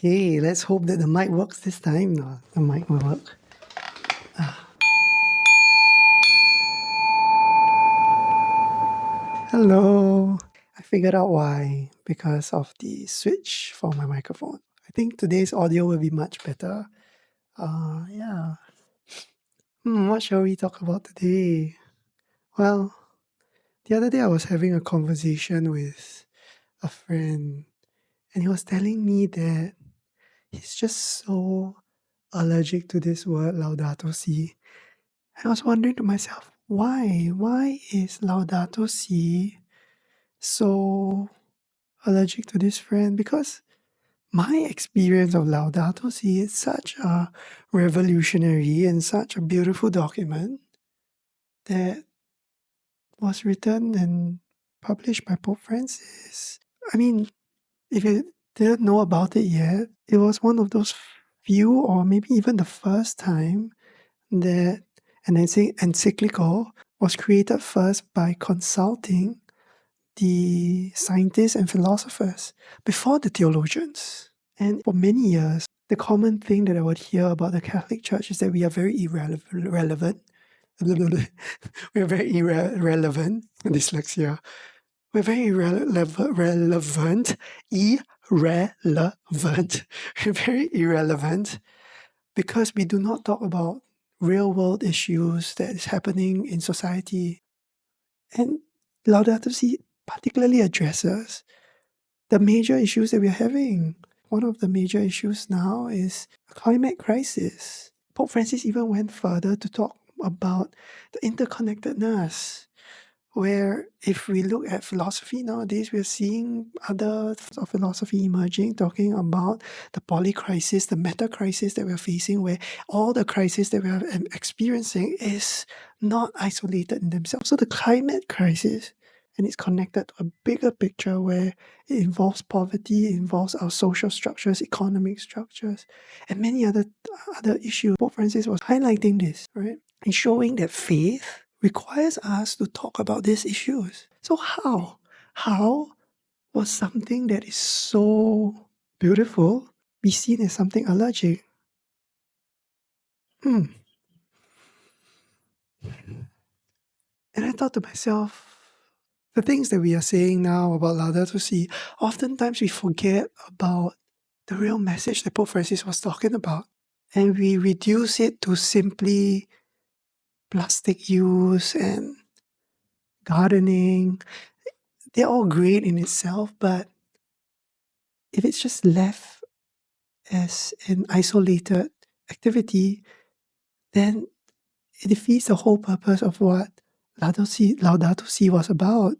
Okay, let's hope that the mic works this time. No, the mic will work. Hello. I figured out why. Because of the switch for my microphone. I think today's audio will be much better. Yeah. What shall we talk about today? Well, the other day I was having a conversation with a friend, and he was telling me that he's just so allergic to this word Laudato Si. I was wondering to myself, why? Why is Laudato Si so allergic to this friend? Because my experience of Laudato Si is such a revolutionary and such a beautiful document that was written and published by Pope Francis. I mean, if you didn't know about it yet, it was one of those few, or maybe even the first time, that an encyclical was created first by consulting the scientists and philosophers before the theologians. And for many years, the common thing that I would hear about the Catholic Church is that we are very irrelevant. We are very irrelevant. Dyslexia. We're very relevant. Irrelevant. We're very irrelevant because we do not talk about real world issues that is happening in society. And Laudato Si particularly addresses the major issues that we're having. One of the major issues now is a climate crisis. Pope Francis even went further to talk about the interconnectedness, where if we look at philosophy nowadays, we're seeing other forms of philosophy emerging, talking about the polycrisis, the meta crisis that we're facing, where all the crisis that we're experiencing is not isolated in themselves. So the climate crisis, and it's connected to a bigger picture where it involves poverty, it involves our social structures, economic structures, and many other issues. Pope Francis was highlighting this, right? And showing that faith requires us to talk about these issues. So how? How was something that is so beautiful be seen as something allergic? Hmm. And I thought to myself, the things that we are saying now about Laudato Si, oftentimes we forget about the real message that Pope Francis was talking about. And we reduce it to simply plastic use and gardening. They're all great in itself, but if it's just left as an isolated activity, then it defeats the whole purpose of what Laudato Si was about.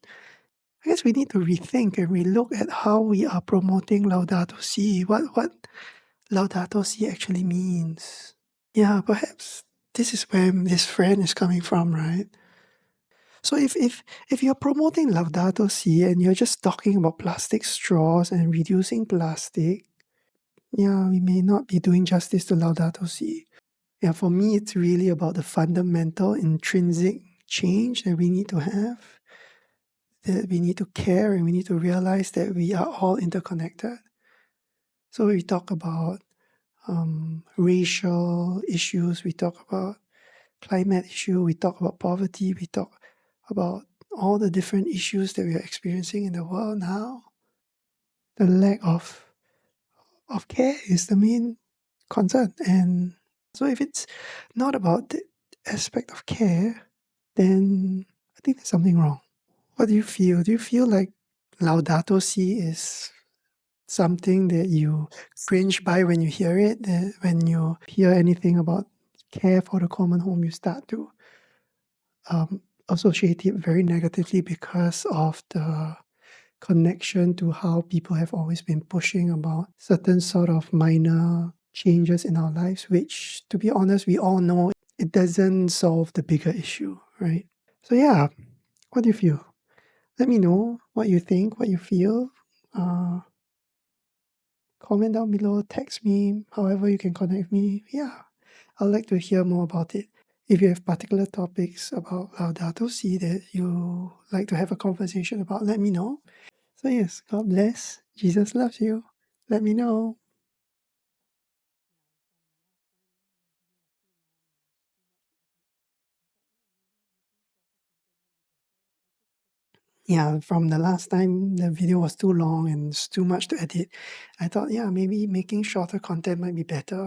I guess we need to rethink and relook at how we are promoting Laudato Si, what Laudato Si actually means. Yeah, perhaps this is where this friend is coming from, right? So if you're promoting Laudato Si and you're just talking about plastic straws and reducing plastic, yeah, we may not be doing justice to Laudato Si. Yeah, for me, it's really about the fundamental, intrinsic change that we need to have, that we need to care, and we need to realize that we are all interconnected. So we talk about racial issues, we talk about climate issue, we talk about poverty, we talk about all the different issues that we are experiencing in the world now. The lack of care is the main concern. And so if it's not about the aspect of care, then I think there's something wrong. What do you feel? Do you feel like Laudato Si is something that you cringe by when you hear it? That when you hear anything about care for the common home, you start to associate it very negatively because of the connection to how people have always been pushing about certain sort of minor changes in our lives, which, to be honest, we all know it doesn't solve the bigger issue, right? So, yeah, what do you feel? Let me know what you think, what you feel. Uh, Comment down below, text me, however you can connect me. Yeah, I'd like to hear more about it. If you have particular topics about Laudato Si that you like to have a conversation about, let me know. So yes, God bless. Jesus loves you. Let me know. yeah, from the last time the video was too long and it's too much to edit, I thought, yeah, maybe making shorter content might be better.